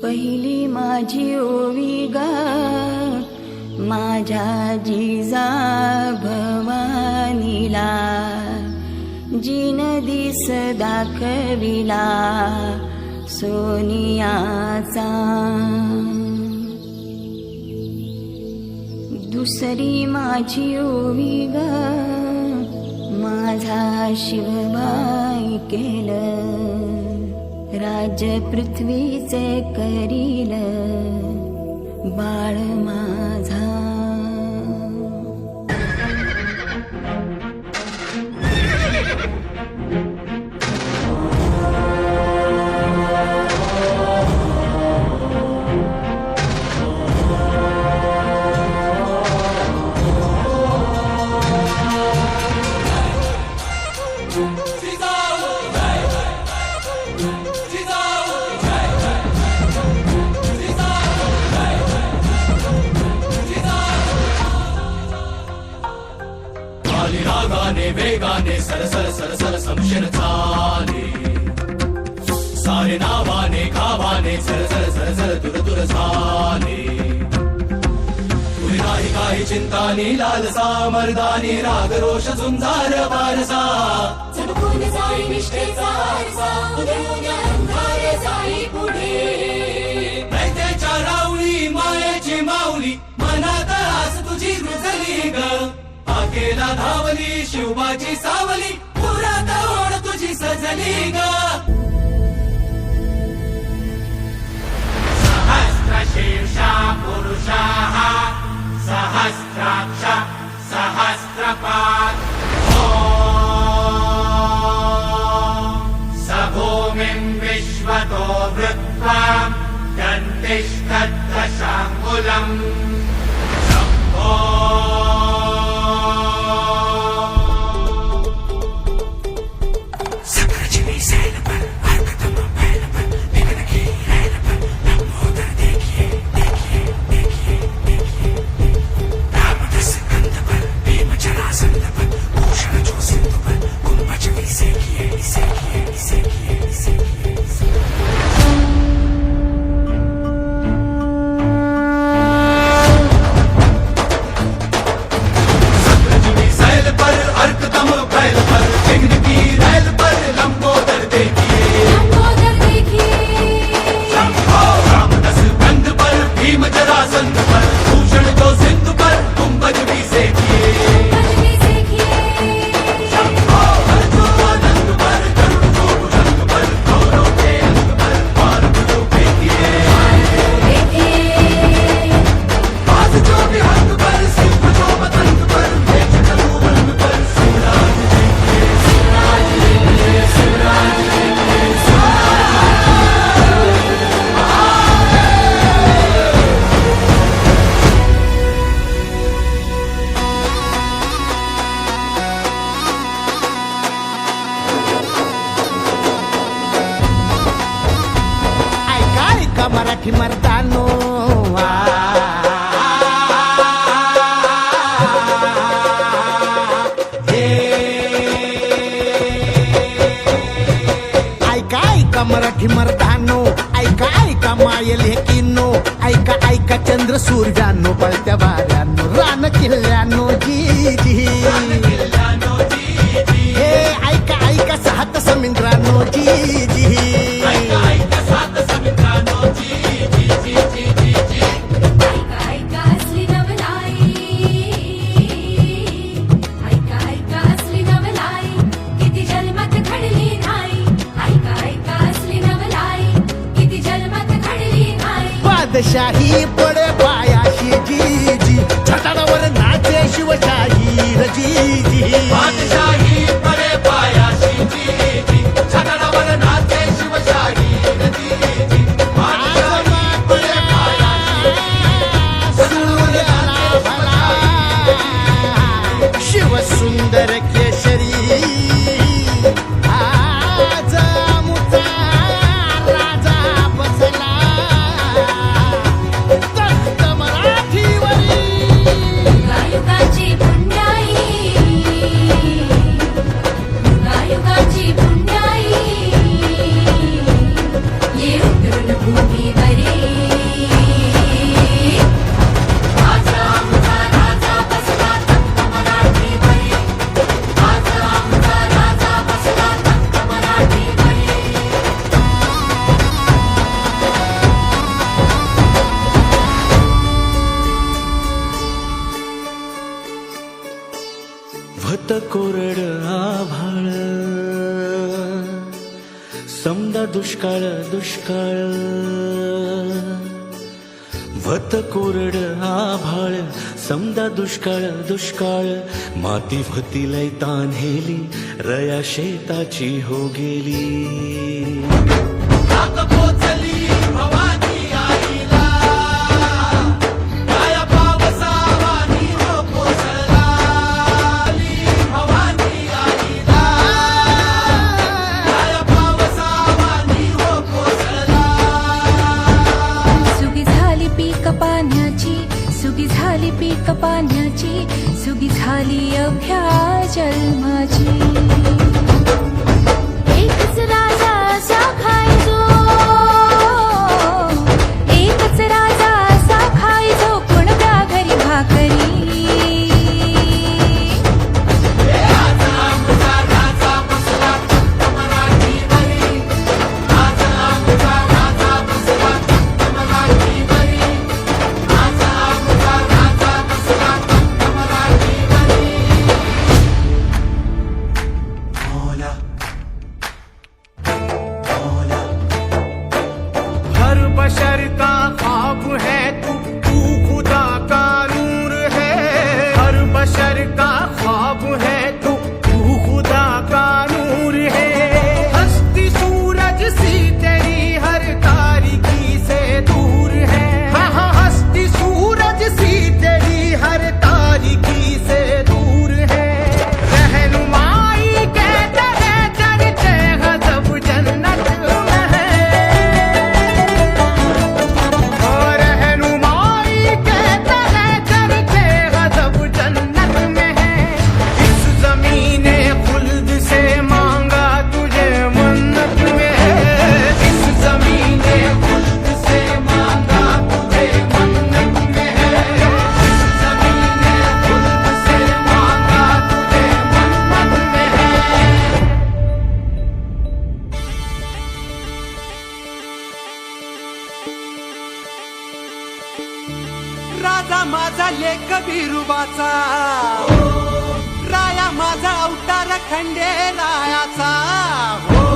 पहिली माझी ओवी गा माझ्या जिजा भवानीला, जिन दिस दाखविला सोनियाचा. दुसरी माझी ओवी ग माझा शिवबाई केलं, राज्य पृथ्वीचे करील बाळ माझा. रागाने वेगाने सरसर सरसर समशेर चाले, सारे नावाने गावाने झरझर झरझर दूर दूर झाले. तुझी नाही काही चिंता नी लालसा, मर्दानी राग रोष झुंजार वारसा, चमकून जाई निष्ठेचा आरसा, उधळून अंधार जाई पुढे. दैत्याच्या राऊळी मायेची माऊली, मनात आस तुझी रुजली ग. आकेला धावली शिवबाची सावली, पुरात ओढ तुझी सजली ग. सहस्र शीर्षा पुरुषाः सहस्राक्ष सहस्रपात्, स भूमिं विश्वतो वृत्वा दन्तिष्ठद्दशाङ्गुलम्. मराठी मर्दानो, ऐका ऐका मराठी मर्दानो, ऐका ऐका मायल हे किन्नो, ऐका ऐका चंद्र सूर्यानो, पळत्या वाऱ्यानो, रान किल्ल्यानो जी जी. हे ऐका ऐका सात समुद्रानो जी जी. बादशाही पडे पायाशी जी जी, छटाडावर नाचे शिवशाही जी जी. बादशाही पडे पायाशी जी जी, छटाडावर नाचे शिवशाही जी जी. बादशाही पडे पायाशी, सूर्याला भला शिव सुंदर केशरी, आज मुचा राजा बसला. व्हत कोरड आभाळ समदा दुष्काळ दुष्काळ व्हत कोरड आभाळ समदा दुष्काळ दुष्काळ माती व्हती लय तान्हेली रया शेताची हो गेली रात पोचली भवानी आईला काया पावसावानी हो कोसळली भवानी आईला काया पावसावानी हो कोसळला सुगी झाली पीक पाण्याची सुगी झाली पीक पाण्याची सुगी झाली अभ्या जन्माची एकच राजा असा खायचो एकच राजा असा खायचो कोणत्या घरी भाकरी हर बशर का ख्वाब है तू खुदा का नूर है हर बशर का ख्वाब है तू खुदा का नूर है हस्ती सूरज सी तेरी हर तारीकी से दूर है हाँ हाँ हस्ती सूरज सी तेरी हर तारीकी से दूर है रहनुमाई कहते हैं चलते गजब जन्नत में है और रहनुमाई कहते हैं चलते गजब जन्नत में है इस ज़मीने खुल्द से मांगा तुझे मन्नत में है इस ज़मीने खुल्द से मांगा तुझे मन्नत में है इस ज़मीने खुल्द से मांगा तुझे मन्नत में है राजा माझा लेख बिरुबाचा राया माझा अवतार खंडे रायाचा हो